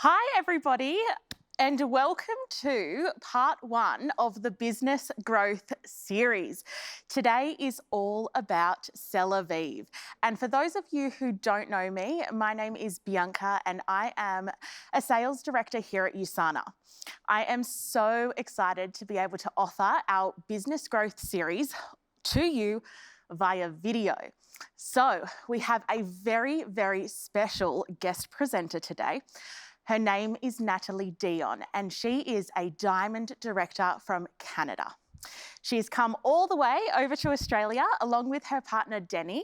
Hi, everybody, and welcome to part one of the Business Growth series. Today is all about Celavive. And for those of you who don't know me, my name is Bianca and I am a sales director here at USANA. I am so excited to be able to offer our Business Growth series to you via video. So we have a very, very special guest presenter today. Her name is Natalie Dion, and she is a diamond director from Canada. She's come all the way over to Australia along with her partner Denny,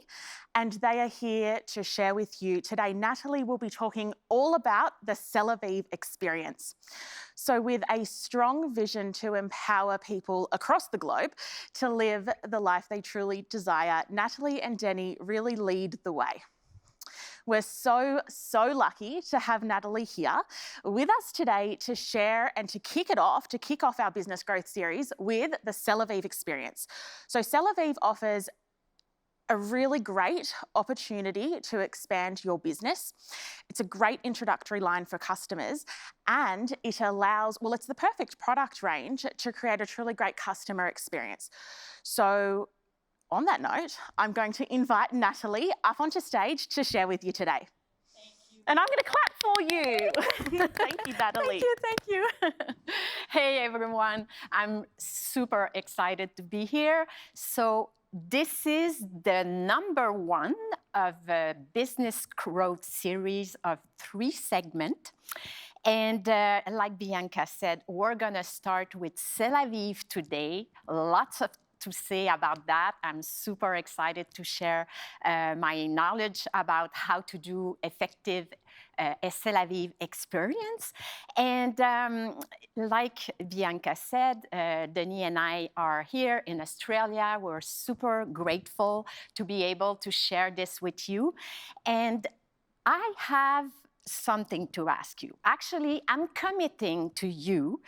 and they are here to share with you today. Natalie will be talking all about the Celavive experience. So with a strong vision to empower people across the globe to live the life they truly desire, Natalie and Denny really lead the way. We're so lucky to have Natalie here with us today to share and to kick off our Business Growth series with the Celavive experience. So Celavive offers a really great opportunity to expand your business. It's a great introductory line for customers, and it allows, well, it's the perfect product range to create a truly great customer experience. So on that note, I'm going to invite Natalie up onto stage to share with you today. Thank you. And I'm going to clap for you. Thank you, Natalie. Thank you. Hey, everyone. I'm super excited to be here. So this is the number one of a business growth series of 3 segments. And like Bianca said, we're going to start with Celavive today. Lots to say about that. I'm super excited to share my knowledge about how to do effective Celavive experience. And like Bianca said, Denis and I are here in Australia. We're super grateful to be able to share this with you. And I have something to ask you. Actually, I'm committing to you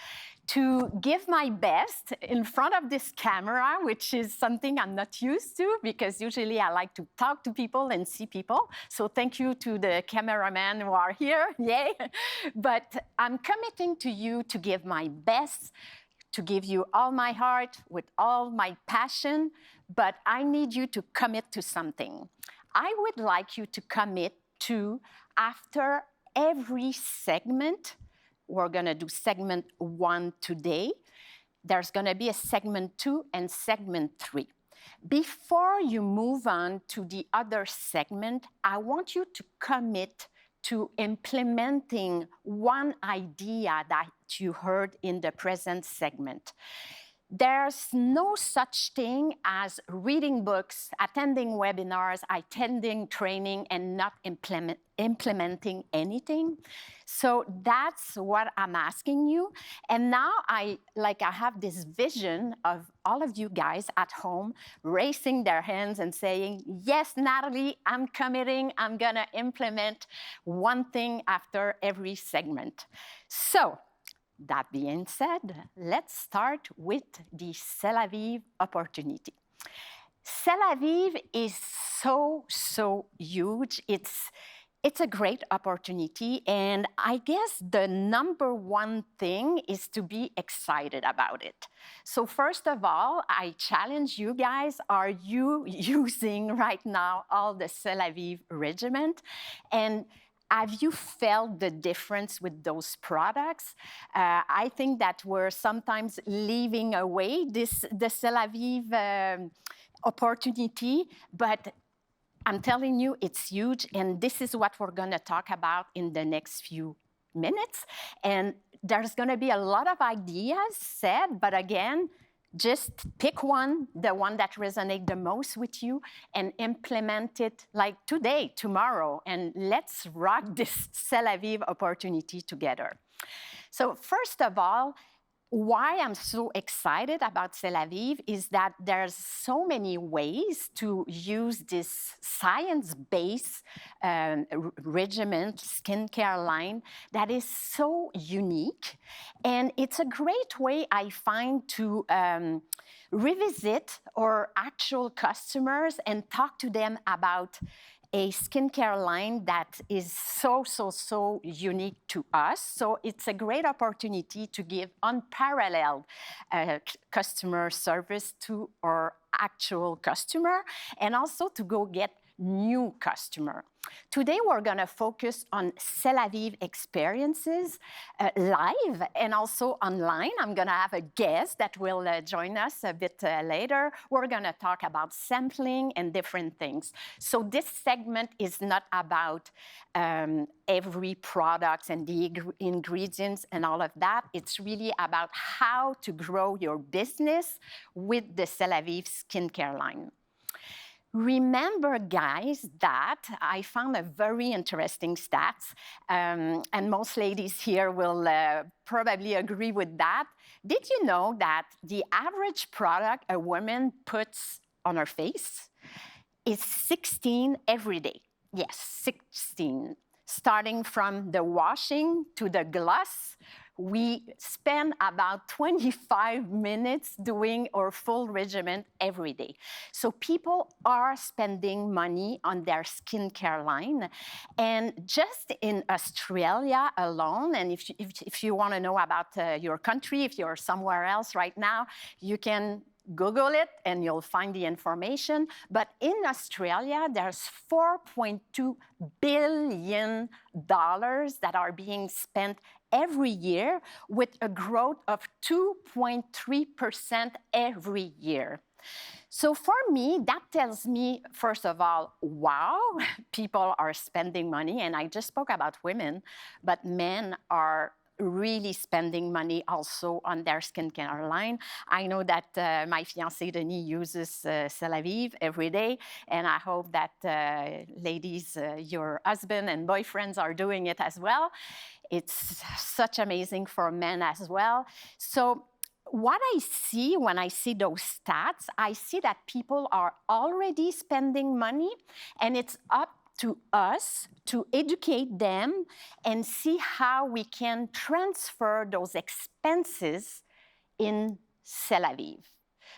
to give my best in front of this camera, which is something I'm not used to because usually I like to talk to people and see people. So thank you to the cameramen who are here, yay. But I'm committing to you to give my best, to give you all my heart with all my passion, but I need you to commit to something. I would like you to commit to, after every segment, we're going to do segment 1 today. There's going to be a segment 2 and segment 3. Before you move on to the other segment, I want you to commit to implementing one idea that you heard in the present segment. There's no such thing as reading books, attending webinars, attending training, and not implementing anything. So that's what I'm asking you. And now I have this vision of all of you guys at home raising their hands and saying, yes, Natalie, I'm committing. I'm going to implement one thing after every segment. So that being said, let's start with the Celavive opportunity. Celavive is so huge. It's a great opportunity, and I guess the number one thing is to be excited about it. So first of all, I challenge you guys, are you using right now all the Celavive regimen? And have you felt the difference with those products? I think that we're sometimes leaving away the Celavive opportunity, but I'm telling you, it's huge, and this is what we're going to talk about in the next few minutes. And there's going to be a lot of ideas said, but again, just pick one, the one that resonates the most with you, and implement it like today, tomorrow, and let's rock this Celavive opportunity together. So first of all, why I'm so excited about Celavive is that there's so many ways to use this science-based regimen, skincare line that is so unique. And it's a great way, I find, to revisit our actual customers and talk to them about a skincare line that is so unique to us. So it's a great opportunity to give unparalleled customer service to our actual customer, and also to go get new customer. Today, we're going to focus on Celavive experiences live and also online. I'm going to have a guest that will join us a bit later. We're going to talk about sampling and different things. So this segment is not about every product and the ingredients and all of that. It's really about how to grow your business with the Celavive skincare line. Remember, guys, that I found a very interesting stat, and most ladies here will probably agree with that. Did you know that the average product a woman puts on her face is 16 every day? Yes, 16. Starting from the washing to the gloss, we spend about 25 minutes doing our full regimen every day. So people are spending money on their skincare line. And just in Australia alone, and if you want to know about your country, if you're somewhere else right now, you can Google it and you'll find the information. But in Australia, there's $4.2 billion that are being spent every year, with a growth of 2.3% every year. So for me, that tells me, first of all, wow, people are spending money. And I just spoke about women, but men are really spending money also on their skincare line. I know that my fiancé Denis uses Celavive every day, and I hope that ladies, your husband and boyfriends are doing it as well. It's such amazing for men as well. So what I see when I see those stats, I see that people are already spending money, and it's up to us to educate them and see how we can transfer those expenses in Celavive.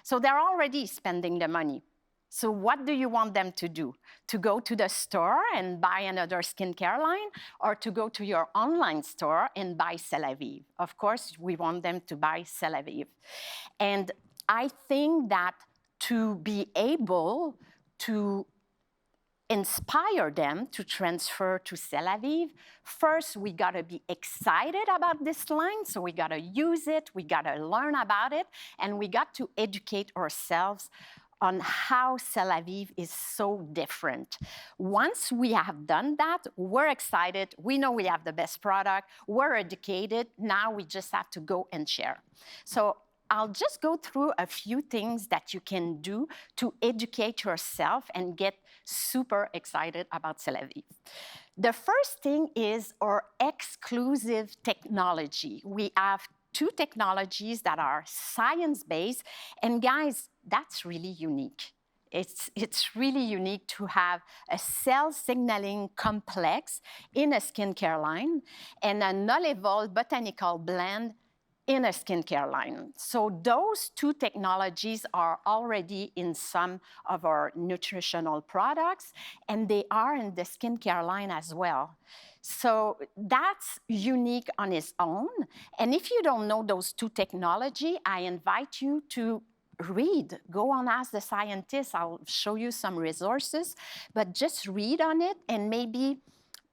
So they're already spending the money. So what do you want them to do? To go to the store and buy another skincare line, or to go to your online store and buy Celavive? Of course, we want them to buy Celavive. And I think that to be able to inspire them to transfer to Celavive, first we gotta be excited about this line, so we gotta use it, we gotta learn about it, and we got to educate ourselves on how Celavive is so different. Once we have done that, we're excited, we know we have the best product, we're educated, now we just have to go and share. So I'll just go through a few things that you can do to educate yourself and get super excited about Celavive. The first thing is our exclusive technology. We have two technologies that are science-based, and guys, that's really unique. It's really unique to have a cell signaling complex in a skincare line and a null-level botanical blend in a skincare line. So those two technologies are already in some of our nutritional products, and they are in the skincare line as well. So that's unique on its own. And if you don't know those two technologies, I invite you to read, go on Ask the Scientist. I'll show you some resources, but just read on it and maybe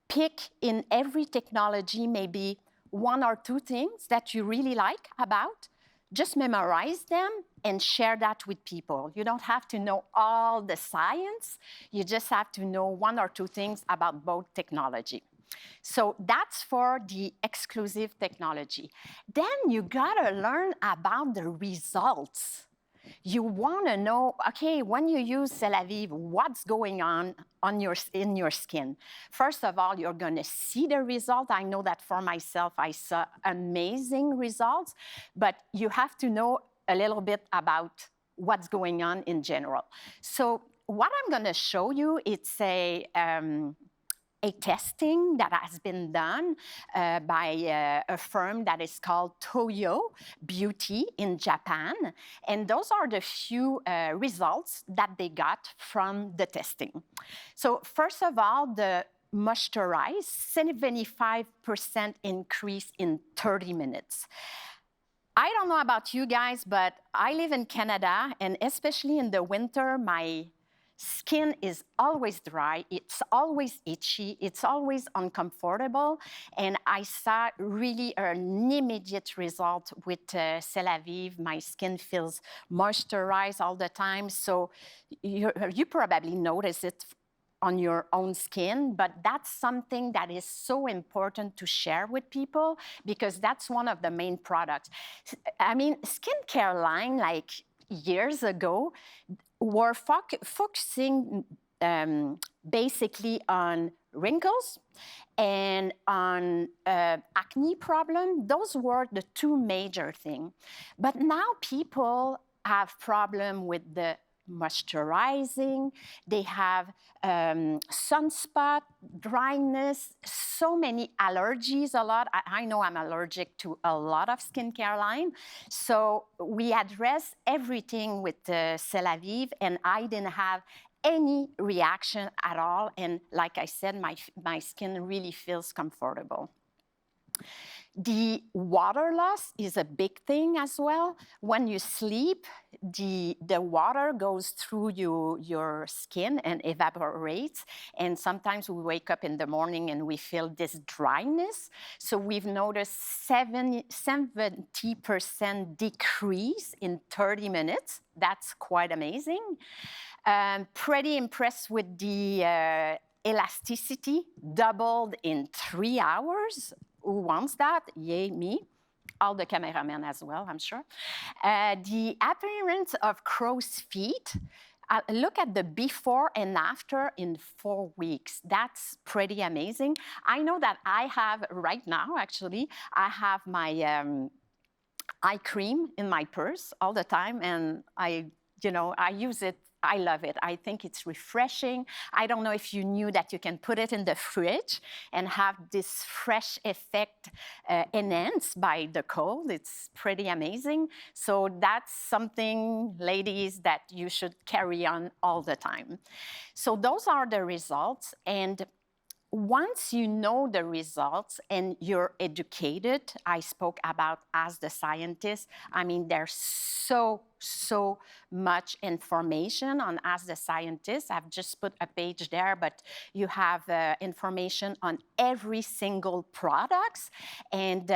pick in every technology maybe one or two things that you really like about. Just memorize them and share that with people. You don't have to know all the science. You just have to know one or two things about both technology. So that's for the exclusive technology. Then you gotta learn about the results. You want to know, okay, when you use Celavive, what's going on in your skin? First of all, you're going to see the result. I know that for myself, I saw amazing results, but you have to know a little bit about what's going on in general. So what I'm going to show you, it's a a testing that has been done by a firm that is called Toyo Beauty in Japan. And those are the few results that they got from the testing. So first of all, the moisturize, 75% increase in 30 minutes. I don't know about you guys, but I live in Canada, and especially in the winter, my skin is always dry, it's always itchy, it's always uncomfortable, and I saw really an immediate result with Celavive. My skin feels moisturized all the time, so you probably notice it on your own skin, but that's something that is so important to share with people because that's one of the main products. I mean, skincare line, like years ago, were focusing basically on wrinkles and on acne problem. Those were the two major things. But now people have problem with the moisturizing, they have sunspot, dryness, so many allergies, a lot. I know I'm allergic to a lot of skincare line. So we address everything with Celavive, and I didn't have any reaction at all. And like I said, my skin really feels comfortable. The water loss is a big thing as well. When you sleep, the water goes through your skin and evaporates. And sometimes we wake up in the morning and we feel this dryness. So we've noticed 70% decrease in 30 minutes. That's quite amazing. Pretty impressed with the elasticity, doubled in 3 hours. Who wants that? Yay, me. All the cameramen as well, I'm sure. The appearance of crow's feet, look at the before and after in 4 weeks. That's pretty amazing. I know that I have, right now actually, I have my eye cream in my purse all the time, and I use it. I love it. I think it's refreshing. I don't know if you knew that you can put it in the fridge and have this fresh effect enhanced by the cold. It's pretty amazing. So that's something, ladies, that you should carry on all the time. So those are the results. And once you know the results and you're educated, I spoke about as the scientist, I mean, there's so much information on As the Scientist. I've just put a page there, but you have information on every single products and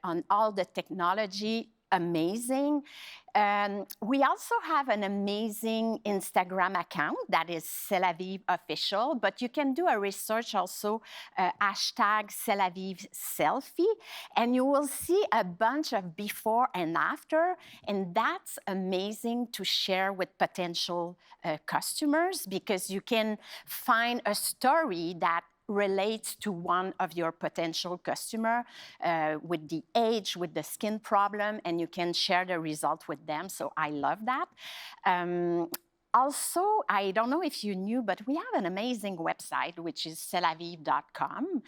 on all the technology. Amazing. We also have an amazing Instagram account that is Celavive Official, but you can do a research also, hashtag Celavive Selfie, and you will see a bunch of before and after, and that's amazing to share with potential customers because you can find a story that relates to one of your potential customer with the age, with the skin problem, and you can share the result with them. So I love that. Also, I don't know if you knew, but we have an amazing website, which is celavive.com.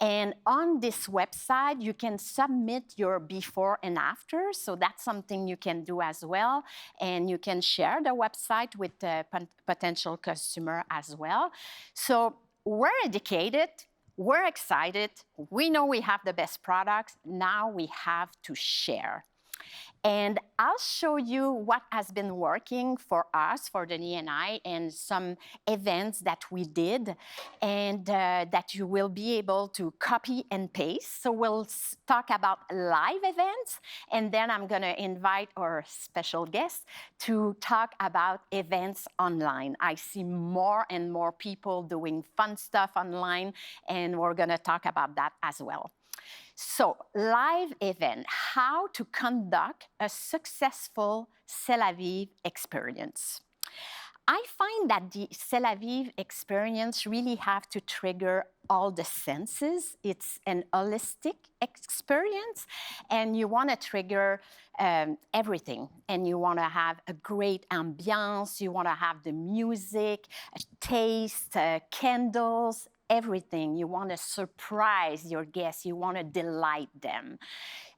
And on this website, you can submit your before and after. So that's something you can do as well. And you can share the website with the potential customer as well. So we're educated, we're excited, we know we have the best products, now we have to share. And I'll show you what has been working for us, for Denis and I, and some events that we did and that you will be able to copy and paste. So we'll talk about live events, and then I'm gonna invite our special guest to talk about events online. I see more and more people doing fun stuff online, and we're gonna talk about that as well. So, live event, how to conduct a successful Celavive experience. I find that the Celavive experience really have to trigger all the senses. It's an holistic experience, and you want to trigger everything. And you want to have a great ambiance, you want to have the music, taste, candles, everything. You want to surprise your guests. You want to delight them.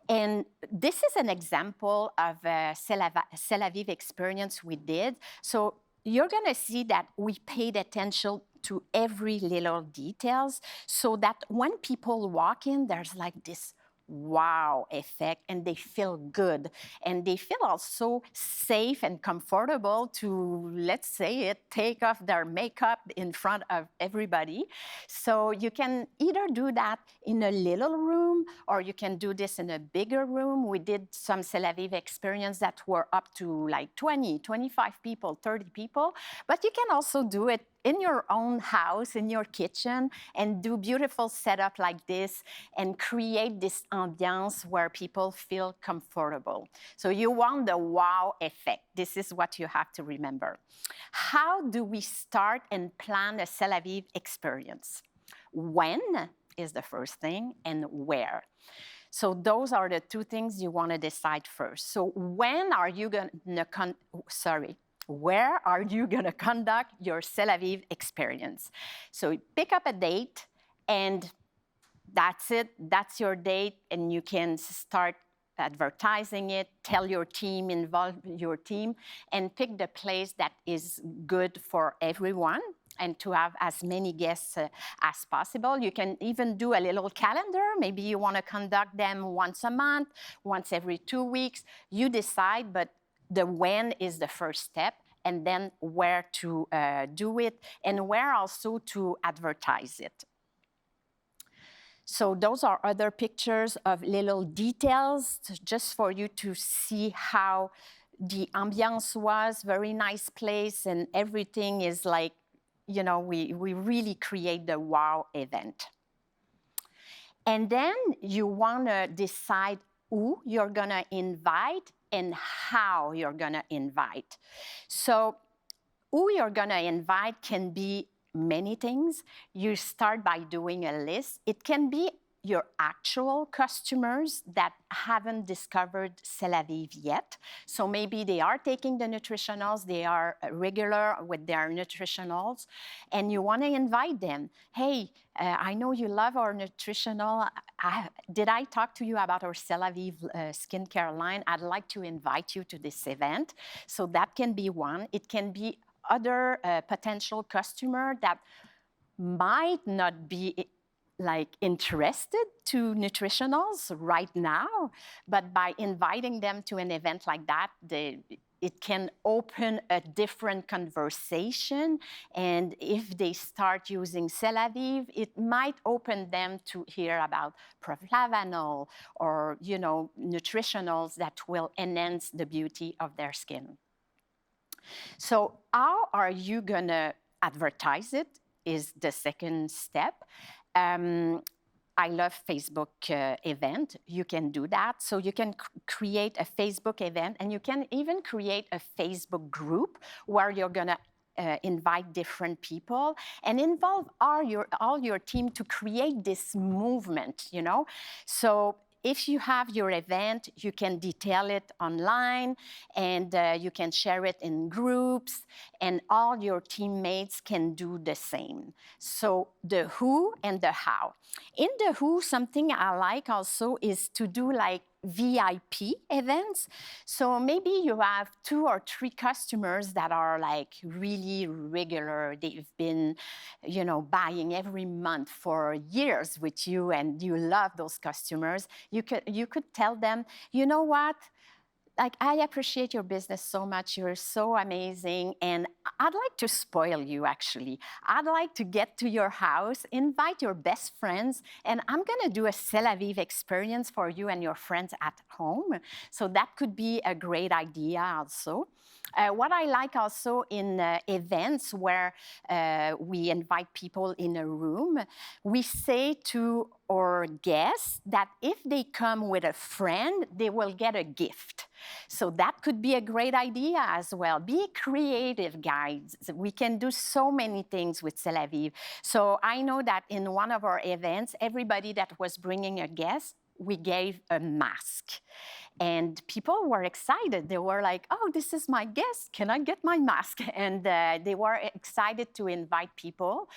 And this is an example of a Celavive experience we did. So you're going to see that we paid attention to every little details so that when people walk in, there's like this wow effect, and they feel good, and they feel also safe and comfortable to, let's say it, take off their makeup in front of everybody. So you can either do that in a little room, or you can do this in a bigger room. We did some Celavive experience that were up to like 20, 25 people, 30 people, but you can also do it in your own house, in your kitchen, and do beautiful setup like this and create this ambiance where people feel comfortable. So you want the wow effect. This is what you have to remember. How do we start and plan a Celavive experience? When is the first thing, and where? So those are the two things you want to decide first. So when are you going to where are you going to conduct your Celavive experience? So pick up a date, and that's it. That's your date, and you can start advertising it, tell your team, involve your team, and pick the place that is good for everyone and to have as many guests as possible. You can even do a little calendar. Maybe you want to conduct them once a month, once every 2 weeks. You decide, but the when is the first step, and then where to do it, and where also to advertise it. So those are other pictures of little details, just for you to see how the ambiance was. Very nice place, and everything is like, you know, we really create the wow event. And then you want to decide who you're going to invite and how you're going to invite. So who you're going to invite can be many things. You start by doing a list. It can be your actual customers that haven't discovered Celavive yet. So maybe they are taking the nutritionals, they are regular with their nutritionals, and you want to invite them. Hey, I know you love our nutritional. Did I talk to you about our Celavive skincare line? I'd like to invite you to this event. So that can be one. It can be other potential customer that might not be like interested to nutritionals right now, but by inviting them to an event like that, it can open a different conversation. And if they start using Celavive, it might open them to hear about proflavanol or, you know, nutritionals that will enhance the beauty of their skin. So how are you going to advertise it is the second step. I love Facebook event. You can do that. So you can create a Facebook event, and you can even create a Facebook group where you're going to invite different people and involve all your team to create this movement, you know. So if you have your event, you can detail it online, and you can share it in groups, and all your teammates can do the same. So the who and the how. In the who, something I like also is to do like VIP events. So maybe you have 2 or 3 customers that are like really regular. They've been, you know, buying every month for years with you, and you love those customers. You could tell them, you know what? Like, I appreciate your business so much. You're so amazing. And I'd like to spoil you, actually. I'd like to get to your house, invite your best friends, and I'm going to do a Celavive experience for you and your friends at home. So that could be a great idea also. What I like also in events where we invite people in a room, we say to our guests that if they come with a friend, they will get a gift. So that could be a great idea as well. Be creative, guys. We can do so many things with Celavive. So I know that in one of our events, everybody that was bringing a guest we gave a mask. And people were excited. They were like, oh, this is my guest. Can I get my mask? And they were excited to invite people.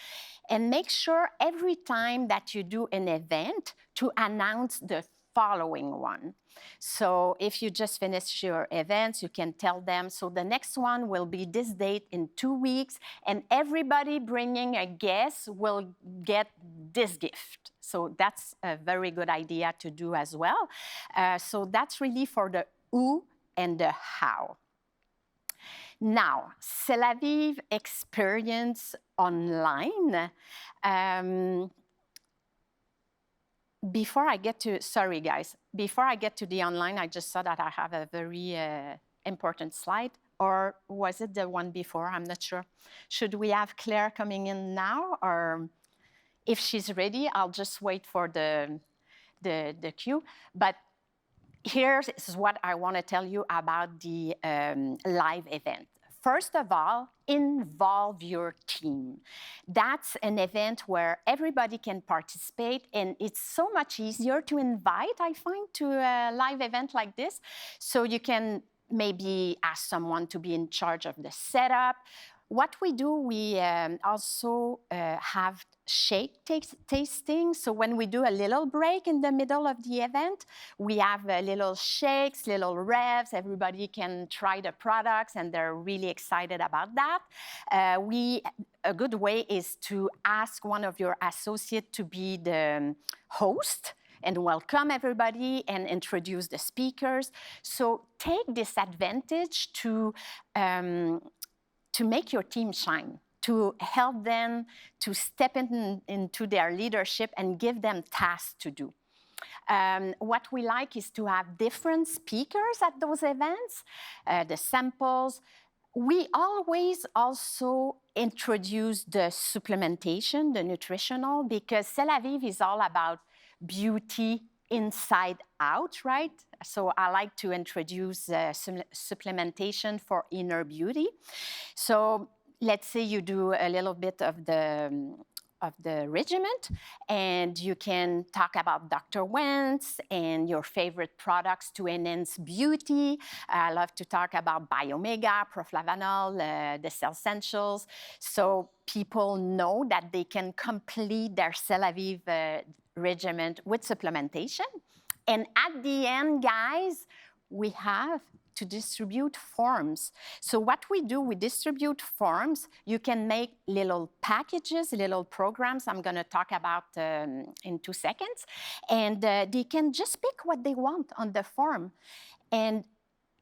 And make sure every time that you do an event to announce the following one. So if you just finish your events, you can tell them, so the next one will be this date in 2 weeks, and everybody bringing a guest will get this gift. So that's a very good idea to do as well. So that's really for the who and the how. Now, Celavive experience online. Before I get to, sorry guys, before I get to the online, I just saw that I have a very important slide. Or was it the one before? I'm not sure. Should we have Claire coming in now? Or if she's ready, I'll just wait for the cue. But here is what I want to tell you about the live event. First of all, involve your team. That's an event where everybody can participate, and it's so much easier to invite, I find, to a live event like this. So you can maybe ask someone to be in charge of the setup. What we do, we also have shake tasting. So when we do a little break in the middle of the event, we have little shakes, little revs. Everybody can try the products, and they're really excited about that. A good way is to ask one of your associates to be the host and welcome everybody and introduce the speakers. So take this advantage to make your team shine, to help them to step into their leadership and give them tasks to do. What we like is to have different speakers at those events, the samples. We always also introduce the supplementation, the nutritional, because Celavive is all about beauty inside out, right? So I like to introduce supplementation for inner beauty. So let's say you do a little bit of the regimen, and you can talk about Dr. Wentz and your favorite products to enhance beauty. I love to talk about Biomega, Proflavanol, the Cell Essentials, so people know that they can complete their Celavive regimen with supplementation. And at the end, guys, we have to distribute forms. So what we do, we distribute forms. You can make little packages, little programs I'm going to talk about in 2 seconds. And they can just pick what they want on the form and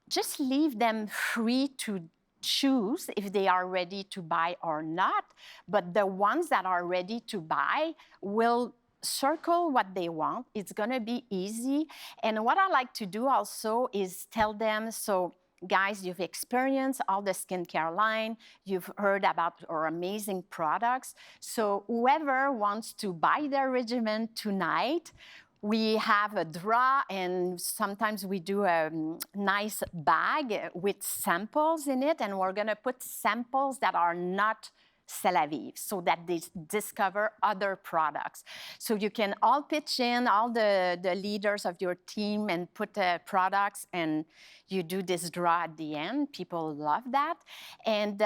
just leave them free to choose if they are ready to buy or not. But the ones that are ready to buy will circle what they want. It's going to be easy. And what I like to do also is tell them, so guys, you've experienced all the skincare line. You've heard about our amazing products. So whoever wants to buy their regimen tonight, we have a draw, and sometimes we do a nice bag with samples in it, and we're going to put samples that are not Celavive, so that they discover other products. So you can all pitch in, all the leaders of your team, and put products, and you do this draw at the end. People love that. And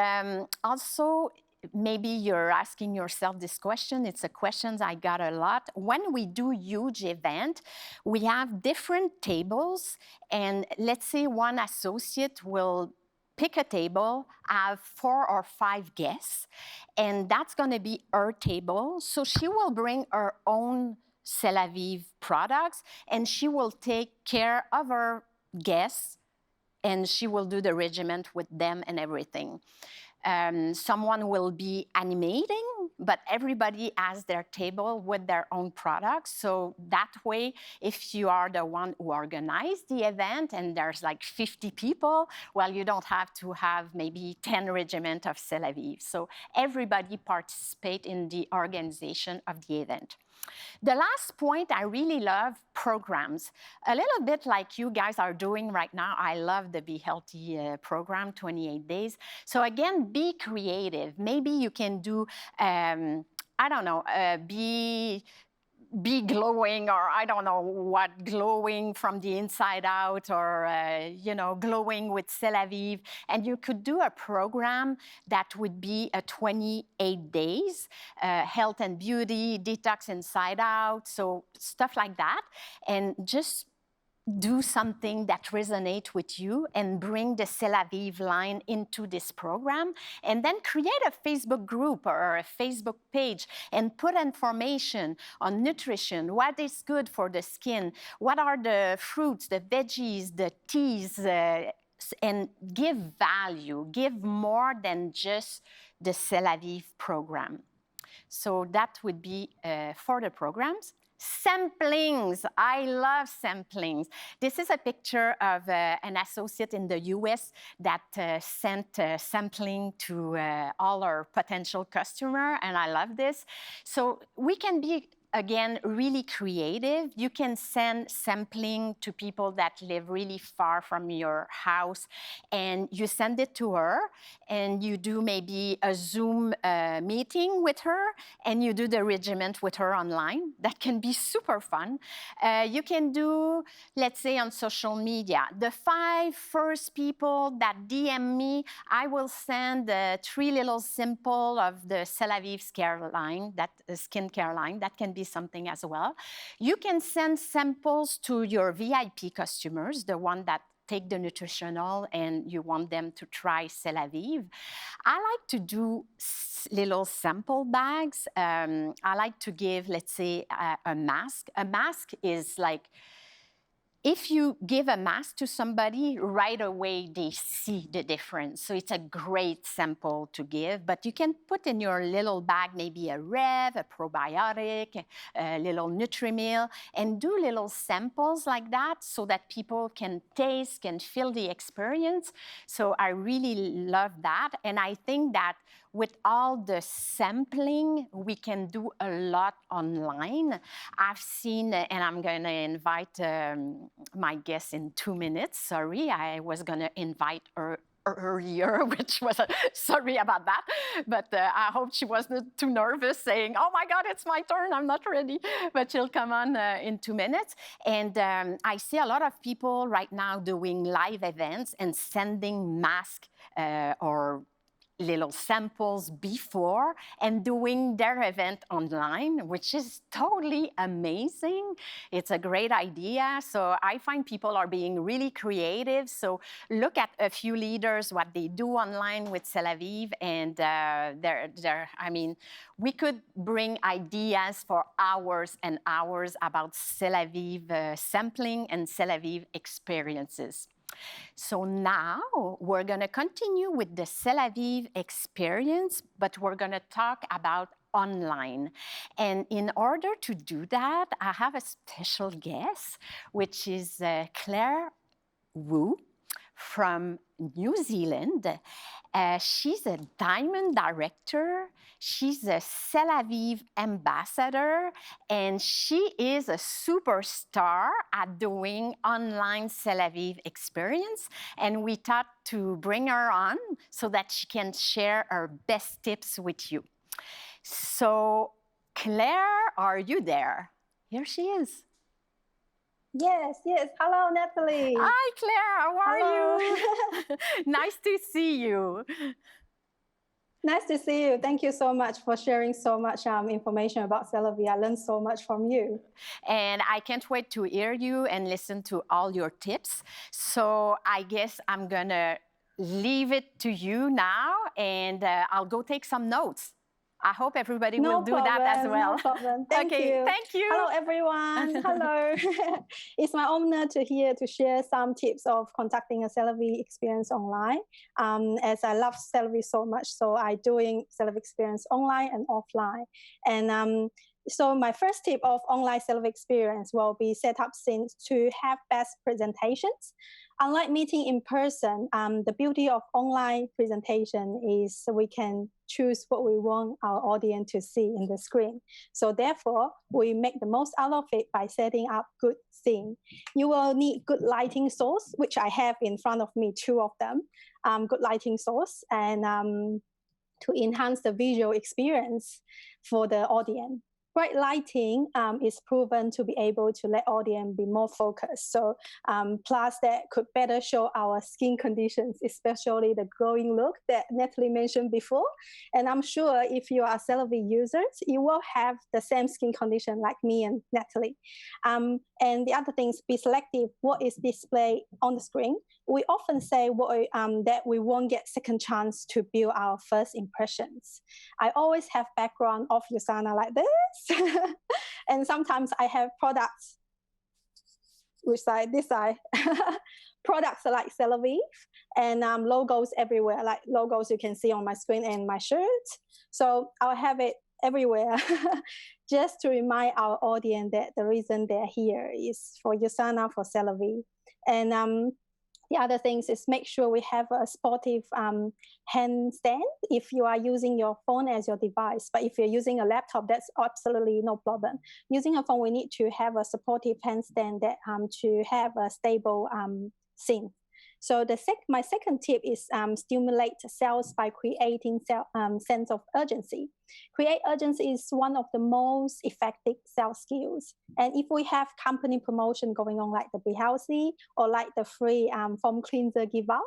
also, maybe you're asking yourself this question. It's a question I got a lot. When we do huge event, we have different tables, and let's say one associate will pick a table, have 4 or 5 guests, and that's going to be her table. So she will bring her own Celavive products, and she will take care of her guests, and she will do the regimen with them and everything. Someone will be animating, but everybody has their table with their own products. So that way, if you are the one who organized the event and there's like 50 people, well, you don't have to have maybe 10 regimens of Celavive. So everybody participate in the organization of the event. The last point, I really love programs. A little bit like you guys are doing right now. I love the Be Healthy program, 28 days. So again, be creative. Maybe you can do, I don't know, be glowing, or I don't know what, glowing from the inside out, or glowing with Celavive. And you could do a program that would be a 28 days, health and beauty, detox inside out, so stuff like that. And just do something that resonates with you and bring the Celavive line into this program, and then create a Facebook group or a Facebook page and put information on nutrition, what is good for the skin, what are the fruits, the veggies, the teas, and give value, give more than just the Celavive program. So that would be for the programs. Samplings. I love samplings. This is a picture of an associate in the US that sent sampling to all our potential customer, and I love this. So we can be, again, really creative. You can send sampling to people that live really far from your house, and you send it to her, and you do maybe a Zoom meeting with her, and you do the regimen with her online. That can be super fun. You can do, let's say, on social media, the 5 first people that DM me, I will send 3 little simple of the Celavive skincare line. That can be something as well. You can send samples to your VIP customers, the one that take the nutritional and you want them to try Celavive. I like to do little sample bags. I like to give, let's say, a mask. A mask is like, if you give a mask to somebody, right away they see the difference. So it's a great sample to give, but you can put in your little bag maybe a Rev, a probiotic, a little Nutri-Meal, and do little samples like that so that people can taste, can feel the experience. So I really love that. And I think that with all the sampling, we can do a lot online. I've seen, and I'm going to invite my guest in 2 minutes. Sorry, I was going to invite her earlier, which was, sorry about that. But I hope she wasn't too nervous saying, oh my God, it's my turn, I'm not ready. But she'll come on in 2 minutes. And I see a lot of people right now doing live events and sending masks or little samples before and doing their event online, which is totally amazing. It's a great idea. So I find people are being really creative. So look at a few leaders, what they do online with Celavive, and I mean, we could bring ideas for hours and hours about Celavive sampling and Celavive experiences. So now we're going to continue with the Celavive experience, but we're going to talk about online. And in order to do that, I have a special guest, which is Claire Wu from New Zealand. She's a diamond director. She's a Celavive ambassador, and she is a superstar at doing online Celavive experience. And we thought to bring her on so that she can share her best tips with you. So, Claire, are you there? Here she is. Yes, yes. Hello, Natalie. Hi, Claire. How are Hello. you? Nice to see you. Nice to see you. Thank you so much for sharing so much information about Celavive. I learned so much from you. And I can't wait to hear you and listen to all your tips. So I guess I'm going to leave it to you now, and I'll go take some notes. I hope everybody will do that as well. No problem. Thank you. Thank you. Hello, everyone. Hello. It's my honor to share some tips of conducting a Celavive experience online. As I love Celavive so much, so I'm doing Celavive experience online and offline. And so my first tip of online Celavive experience will be set up scenes to have best presentations. Unlike meeting in person, the beauty of online presentation is we can choose what we want our audience to see in the screen. So therefore, we make the most out of it by setting up good scene. You will need good lighting source, which I have in front of me, 2 of them, good lighting source, and to enhance the visual experience for the audience. bright lighting is proven to be able to let audience be more focused. So plus that could better show our skin conditions, especially the glowing look that Natalie mentioned before. And I'm sure if you are Celavive users, you will have the same skin condition like me and Natalie. And the other things, be selective what is displayed on the screen. We often say that we won't get second chance to build our first impressions. I always have background of USANA like this. And sometimes I have products, which side, this side, products like Celavive and logos everywhere, like logos you can see on my screen and my shirt. So I'll have it everywhere just to remind our audience that the reason they're here is for USANA, for Celavive. And the other things is make sure we have a sportive handstand if you are using your phone as your device. But if you're using a laptop, that's absolutely no problem. Using a phone, we need to have a supportive handstand that to have a stable scene. So my second tip is stimulate sales by creating sense of urgency. Create urgency is one of the most effective sales skills. And if we have company promotion going on like the Be Healthy or like the free foam cleanser give out,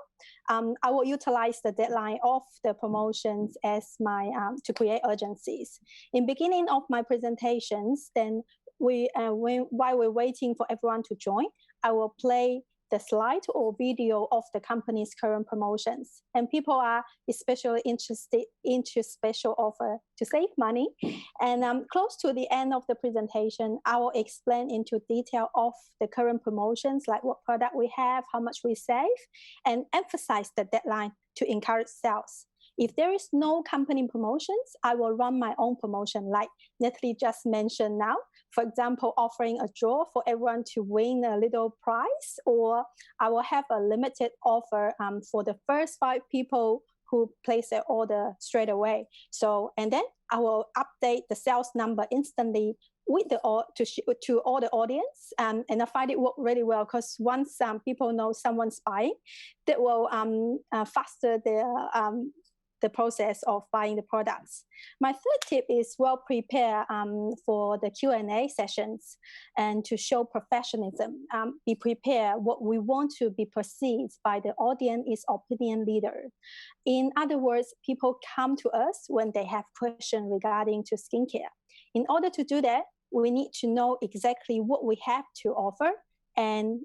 I will utilize the deadline of the promotions as my to create urgencies. In beginning of my presentations, then while we're waiting for everyone to join, I will play the slide or video of the company's current promotions. And people are especially interested into special offer to save money. And close to the end of the presentation, I will explain into detail of the current promotions, like what product we have, how much we save, and emphasize the deadline to encourage sales. If there is no company promotions, I will run my own promotion like Natalie just mentioned now. For example, offering a draw for everyone to win a little prize, or I will have a limited offer for the first 5 people who place their order straight away. So, and then I will update the sales number instantly with to all the audience, and I find it worked really well because once people know someone's buying, that will faster the process of buying the products. My third tip is well prepare for the Q&A sessions and to show professionalism. Be prepared what we want to be perceived by the audience is opinion leader. In other words, people come to us when they have questions regarding to skincare. In order to do that, we need to know exactly what we have to offer, and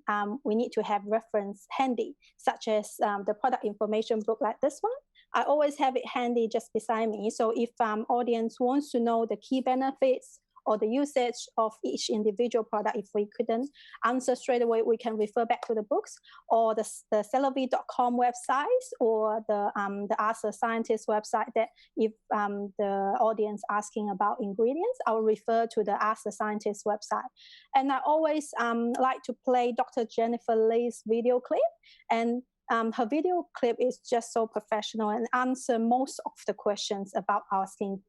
we need to have reference handy, such as the product information book like this one. I always have it handy just beside me. So if audience wants to know the key benefits or the usage of each individual product, if we couldn't answer straight away, we can refer back to the books or the celavive.com website or the Ask the Scientist website, that if the audience asking about ingredients, I'll refer to the Ask the Scientist website. And I always like to play Dr. Jennifer Lee's video clip, and her video clip is just so professional and answer most of the questions about our skin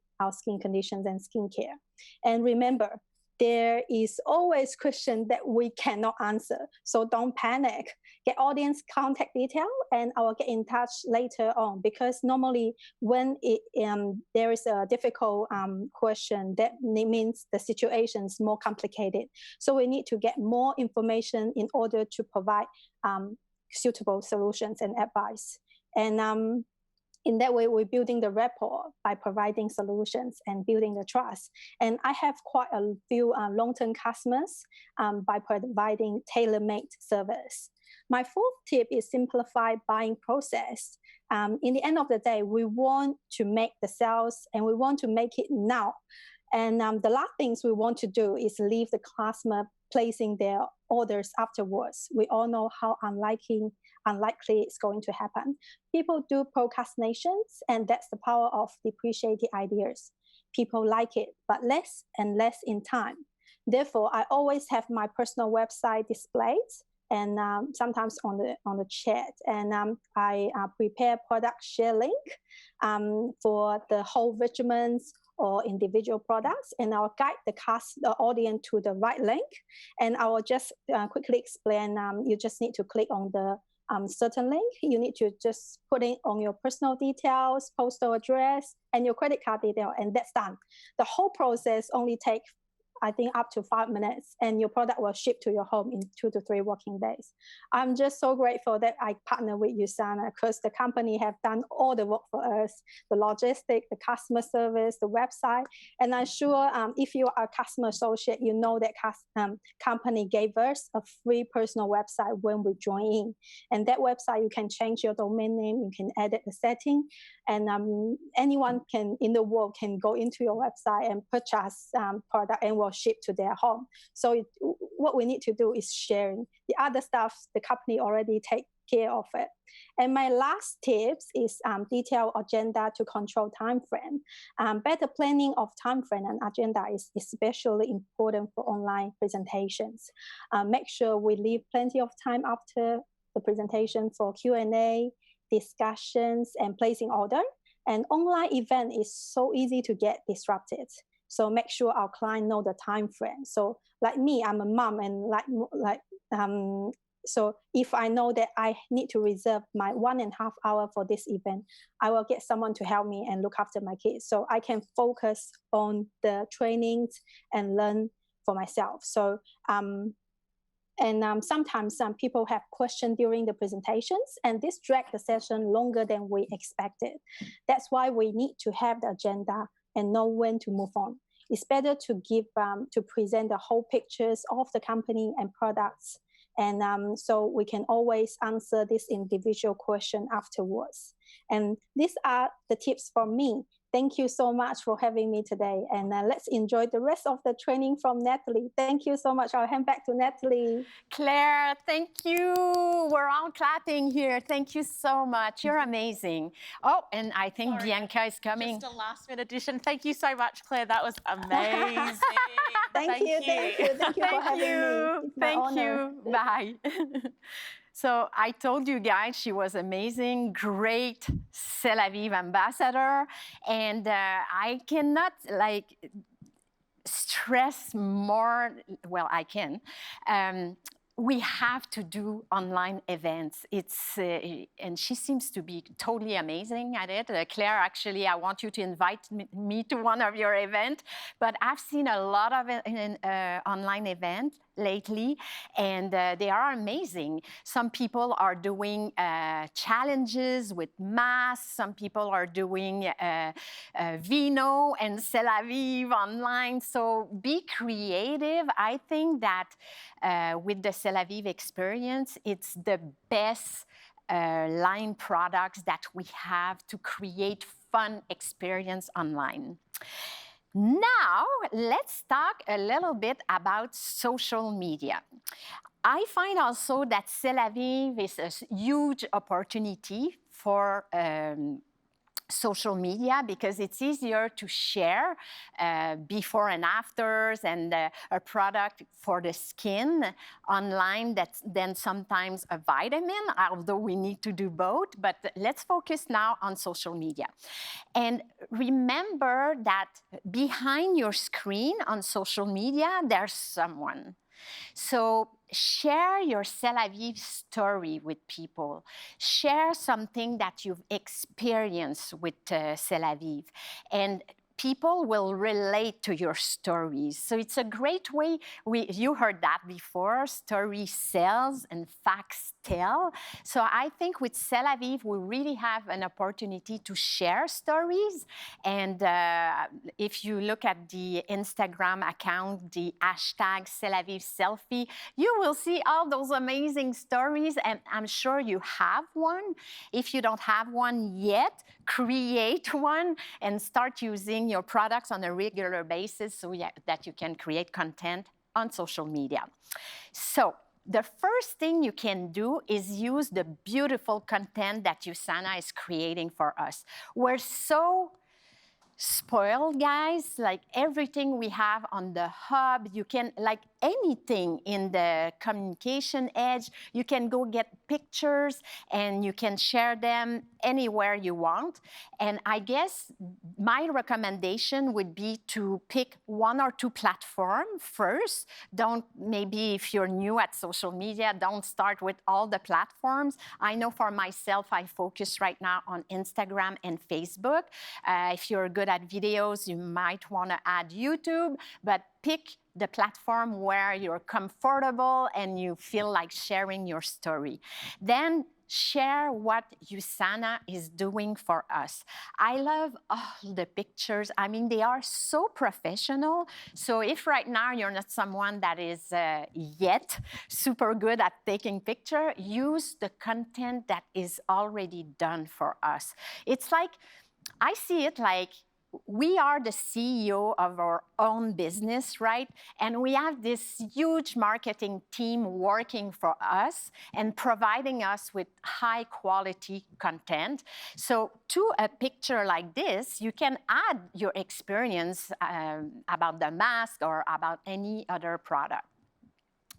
conditions and skincare. And remember, there is always question that we cannot answer. So don't panic. Get audience contact detail and I will get in touch later on, because normally when there is a difficult question, that means the situation is more complicated. So we need to get more information in order to provide suitable solutions and advice. And in that way, we're building the rapport by providing solutions and building the trust. And I have quite a few long-term customers by providing tailor-made service. My fourth tip is simplify buying process. In the end of the day, we want to make the sales and we want to make it now. And the last things we want to do is leave the customer placing their orders afterwards. We all know how unlikely it's going to happen. People do procrastinations, and that's the power of depreciated ideas. People like it, but less and less in time. Therefore, I always have my personal website displayed, and sometimes on the chat. And I prepare product share link for the whole regimens or individual products, and I'll guide the audience to the right link. And I will just quickly explain, you just need to click on the certain link. You need to just put in on your personal details, postal address, and your credit card detail, and that's done. The whole process only takes, I think, up to 5 minutes, and your product will ship to your home in 2 to 3 working days. I'm just so grateful that I partner with USANA, because the company have done all the work for us, the logistics, the customer service, the website. And I'm sure if you are a customer associate, you know that company gave us a free personal website when we join in. And that website, you can change your domain name, you can edit the setting, and anyone in the world can go into your website and purchase product and will ship to their home. So what we need to do is sharing. The other stuff, the company already take care of it. And my last tips is detailed agenda to control time frame. Better planning of time frame and agenda is especially important for online presentations. Make sure we leave plenty of time after the presentation for Q&A, discussions, and placing order. And online event is so easy to get disrupted. So make sure our client know the time frame. So like me, I'm a mom, and so if I know that I need to reserve my 1.5 hours for this event, I will get someone to help me and look after my kids, so I can focus on the trainings and learn for myself. So sometimes some people have questions during the presentations, and this drags the session longer than we expected. That's why we need to have the agenda and know when to move on. It's better to present the whole pictures of the company and products, and so we can always answer this individual question afterwards. And these are the tips from me. Thank you so much for having me today. And let's enjoy the rest of the training from Natalie. Thank you so much. I'll hand back to Natalie. Claire, thank you. We're all clapping here. Thank you so much. You're amazing. Oh, and I think Bianca is coming. Just a last minute addition. Thank you so much, Claire. That was amazing. Thank you for having me. It's my honor. Bye. So I told you guys she was amazing, great Celavive ambassador, and I cannot stress more. Well, I can. We have to do online events. And she seems to be totally amazing at it. Claire, actually, I want you to invite me to one of your events. But I've seen a lot of online events lately, and they are amazing. Some people are doing challenges with masks. Some people are doing vino and Celavive online. So be creative. I think that with the Celavive experience, it's the best line products that we have to create fun experience online. Now, let's talk a little bit about social media. I find also that Celavive is a huge opportunity for social media, because it's easier to share before and afters and a product for the skin online than sometimes a vitamin, although we need to do both. But let's focus now on social media. And remember that behind your screen on social media, there's someone. So share your Celavive story with people. Share something that you've experienced with Celavive. And people will relate to your stories. So it's a great way. You heard that before, story sells and facts tell. So I think with Celavive, we really have an opportunity to share stories. And if you look at the Instagram account, the hashtag Celavive selfie, you will see all those amazing stories. And I'm sure you have one. If you don't have one yet, create one and start using your products on a regular basis so that you can create content on social media. So the first thing you can do is use the beautiful content that USANA is creating for us. We're so spoiled, guys. Like everything we have on the hub, you can, like anything in the communication edge. You can go get pictures and you can share them anywhere you want. And I guess my recommendation would be to pick one or two platforms first. Don't, maybe if you're new at social media, don't start with all the platforms. I know for myself, I focus right now on Instagram and Facebook. If you're good at videos, you might want to add YouTube, but pick the platform where you're comfortable and you feel like sharing your story. Then share what USANA is doing for us. I love all the pictures. I mean, they are so professional. So if right now you're not someone that is yet super good at taking picture, use the content that is already done for us. It's like, I see it like we are the CEO of our own business, right? And we have this huge marketing team working for us and providing us with high quality content. So to a picture like this, you can add your experience about the mask or about any other product.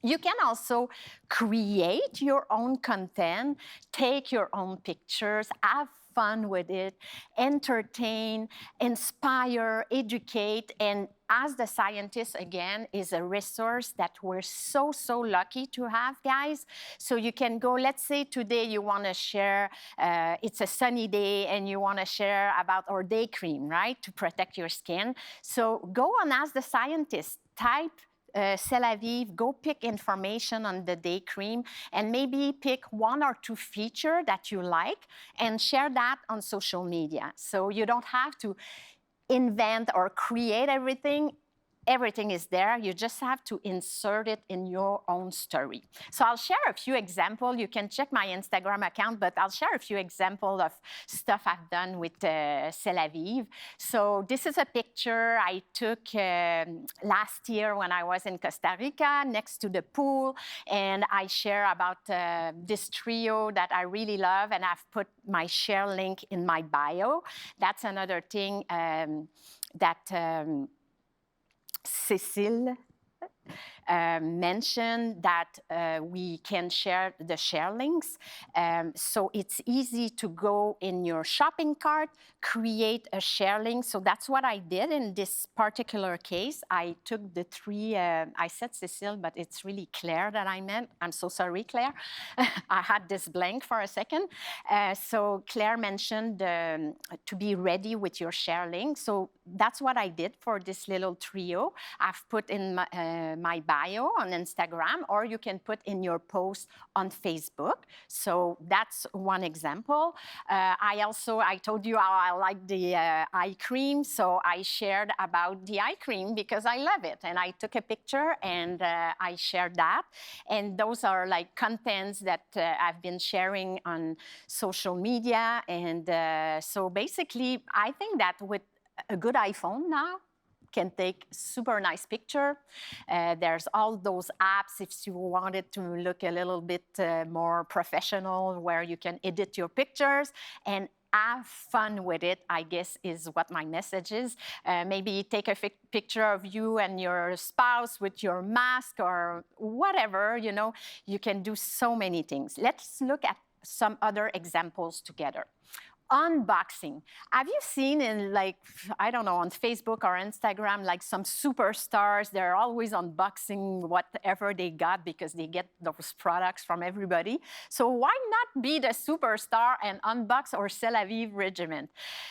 You can also create your own content, take your own pictures, have fun with it, entertain, inspire, educate, and as the scientist, again, is a resource that we're so, so lucky to have, guys. So you can go, let's say today you want to share, it's a sunny day and you want to share about our day cream, right, to protect your skin. So go on Ask the Scientist, type Celavive, go pick information on the day cream and maybe pick one or two features that you like and share that on social media. So you don't have to invent or create everything. Everything is there. You just have to insert it in your own story. So I'll share a few examples. You can check my Instagram account, but I'll share a few examples of stuff I've done with Celavive. So this is a picture I took last year when I was in Costa Rica next to the pool. And I share about this trio that I really love. And I've put my share link in my bio. That's another thing that Cécile mentioned, that we can share the share links. So it's easy to go in your shopping cart, create a share link. So that's what I did in this particular case. I took the three, I said Cécile, but it's really Claire that I meant. I'm so sorry, Claire. I had this blank for a second. So Claire mentioned to be ready with your share link. So that's what I did for this little trio. I've put in my bio on Instagram, or you can put in your post on Facebook. So that's one example. I told you how I like the eye cream. So I shared about the eye cream because I love it. And I took a picture and I shared that. And those are like contents that I've been sharing on social media. And so basically, I think that with a good iPhone now, can take super nice picture. There's all those apps if you wanted to look a little bit more professional, where you can edit your pictures and have fun with it, I guess, is what my message is. Maybe take a picture of you and your spouse with your mask or whatever, you know. You can do so many things. Let's look at some other examples together. Unboxing. Have you seen in, like, I don't know, on Facebook or Instagram, like some superstars, they're always unboxing whatever they got because they get those products from everybody. So why not be the superstar and unbox our Celavive regimen?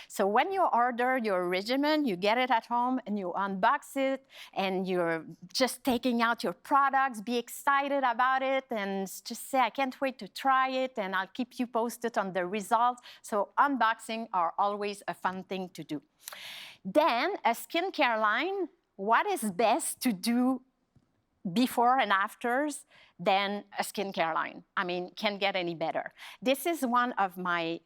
So when you order your regimen, you get it at home and you unbox it and you're just taking out your products, be excited about it and just say, I can't wait to try it and I'll keep you posted on the results. So unboxing are always a fun thing to do. Then a skincare line, what is best to do before and afters than a skincare line? I mean, can't get any better. This is one of my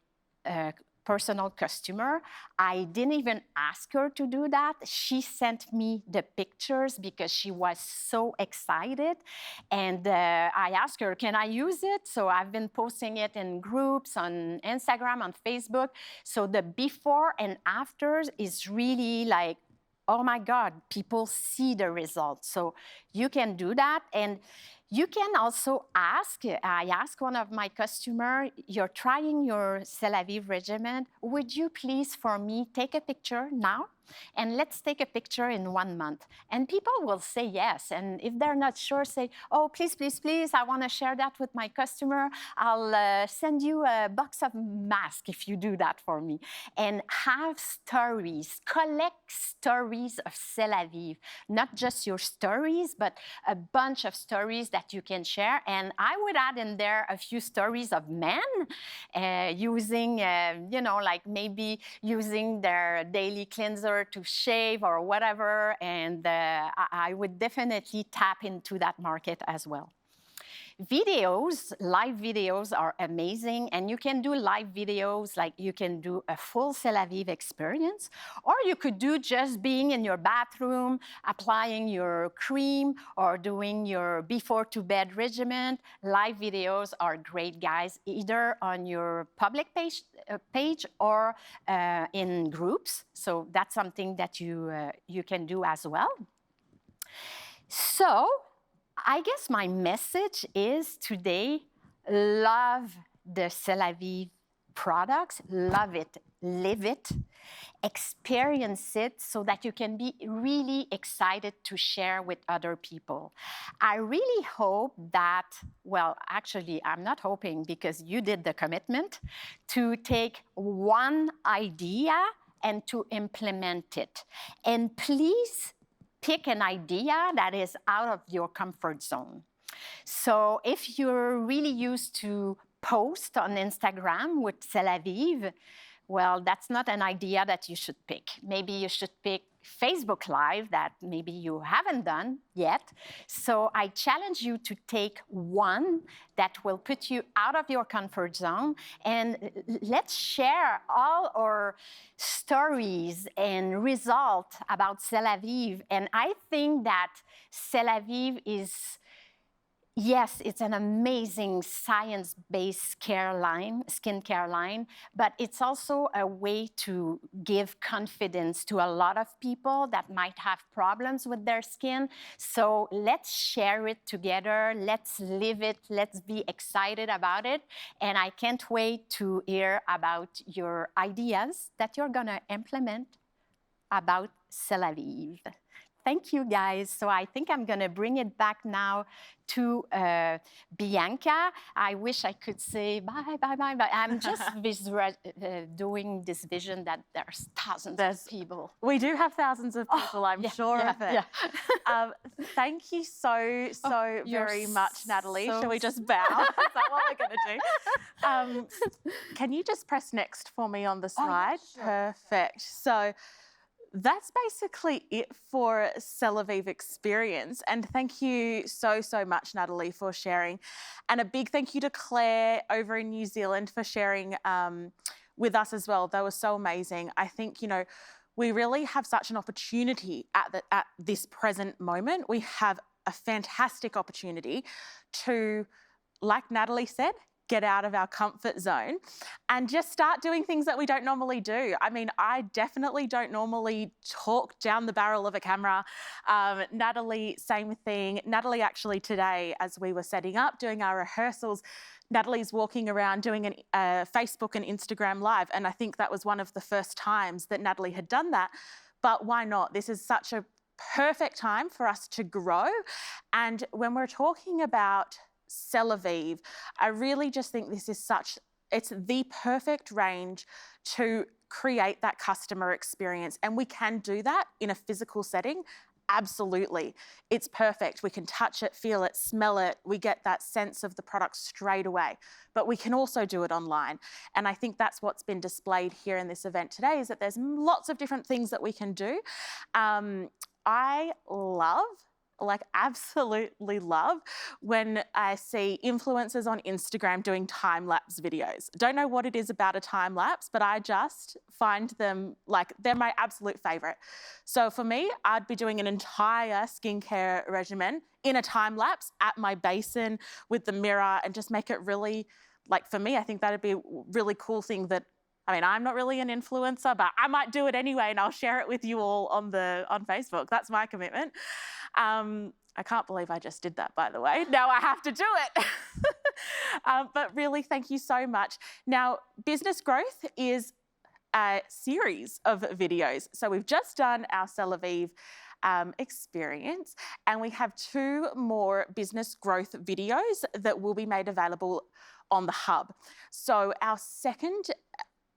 personal customer. I didn't even ask her to do that. She sent me the pictures because she was so excited. And I asked her, can I use it? So I've been posting it in groups on Instagram, on Facebook. So the before and afters is really like, oh my God, people see the results. So you can do that. And you can also ask, I asked one of my customers, you're trying your Celavive regimen, would you please for me take a picture now? And let's take a picture in 1 month. And people will say yes. And if they're not sure, say, oh, please, please, please, I want to share that with my customer. I'll send you a box of masks if you do that for me. And have stories, collect stories of Celavive, not just your stories, but a bunch of stories that you can share. And I would add in there a few stories of men using, like maybe using their daily cleanser to shave or whatever, and I would definitely tap into that market as well. Videos, live videos are amazing, and you can do live videos like you can do a full Celavive experience, or you could do just being in your bathroom, applying your cream, or doing your before to bed regimen. Live videos are great, guys, either on your public page or in groups. So that's something that you can do as well. So I guess my message is today, love the Celavive products, love it, live it, experience it so that you can be really excited to share with other people. I really hope that, well, actually, I'm not hoping because you did the commitment to take one idea and to implement it. And please, pick an idea that is out of your comfort zone. So if you're really used to post on Instagram with Celavive, well, that's not an idea that you should pick. Maybe you should pick Facebook Live that maybe you haven't done yet. So I challenge you to take one that will put you out of your comfort zone, and let's share all our stories and results about Celavive. And I think that Celavive is, yes, it's an amazing science-based skincare line, but it's also a way to give confidence to a lot of people that might have problems with their skin. So let's share it together, let's live it, let's be excited about it. And I can't wait to hear about your ideas that you're gonna implement about Celavive. Thank you, guys. So I think I'm going to bring it back now to Bianca. I wish I could say bye, bye, bye, but I'm just doing this vision that there's thousands of people. We do have thousands of people, I'm sure of it. Yeah. Thank you so very much, Natalie. Shall we just bow? Is that what we're going to do? Can you just press next for me on the slide? Oh, sure. Perfect. So that's basically it for Celavive experience. And thank you so much, Natalie, for sharing. And a big thank you to Claire over in New Zealand for sharing with us as well. They were so amazing. I think, we really have such an opportunity at this present moment. We have a fantastic opportunity to, like Natalie said, get out of our comfort zone and just start doing things that we don't normally do. I mean, I definitely don't normally talk down the barrel of a camera. Natalie, same thing. Natalie actually today, as we were setting up, doing our rehearsals, Natalie's walking around doing a Facebook and Instagram Live. And I think that was one of the first times that Natalie had done that. But why not? This is such a perfect time for us to grow. And when we're talking about Celavive, I really just think this is it's the perfect range to create that customer experience. And we can do that in a physical setting. Absolutely. It's perfect. We can touch it, feel it, smell it. We get that sense of the product straight away. But we can also do it online. And I think that's what's been displayed here in this event today, is that there's lots of different things that we can do. I absolutely love when I see influencers on Instagram doing time-lapse videos. Don't know what it is about a time-lapse, but I just find them they're my absolute favorite. So for me, I'd be doing an entire skincare regimen in a time-lapse at my basin with the mirror and just make it really, for me, I think that'd be a really cool thing that I mean, I'm not really an influencer, but I might do it anyway, and I'll share it with you all on Facebook. That's my commitment. I can't believe I just did that, by the way. Now I have to do it. But really, thank you so much. Now, Business Growth is a series of videos. So we've just done our Celavive experience, and we have 2 more business growth videos that will be made available on the hub. So our second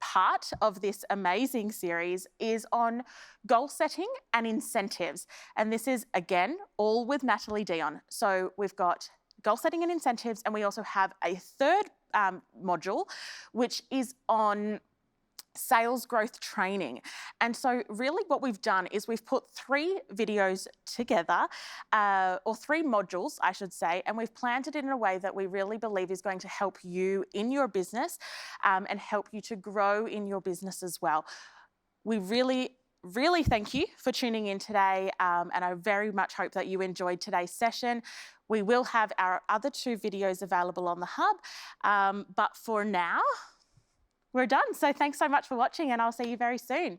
part of this amazing series is on goal setting and incentives. And this is, again, all with Natalie Dion. So we've got goal setting and incentives, and we also have a third module, which is on sales growth training. And so really what we've done is we've put 3 videos together, or 3 modules, I should say, and we've planned it in a way that we really believe is going to help you in your business and help you to grow in your business as well. We really thank you for tuning in today, and I very much hope that you enjoyed today's session. We will have our other 2 videos available on the hub, but for now, we're done. So thanks so much for watching, and I'll see you very soon.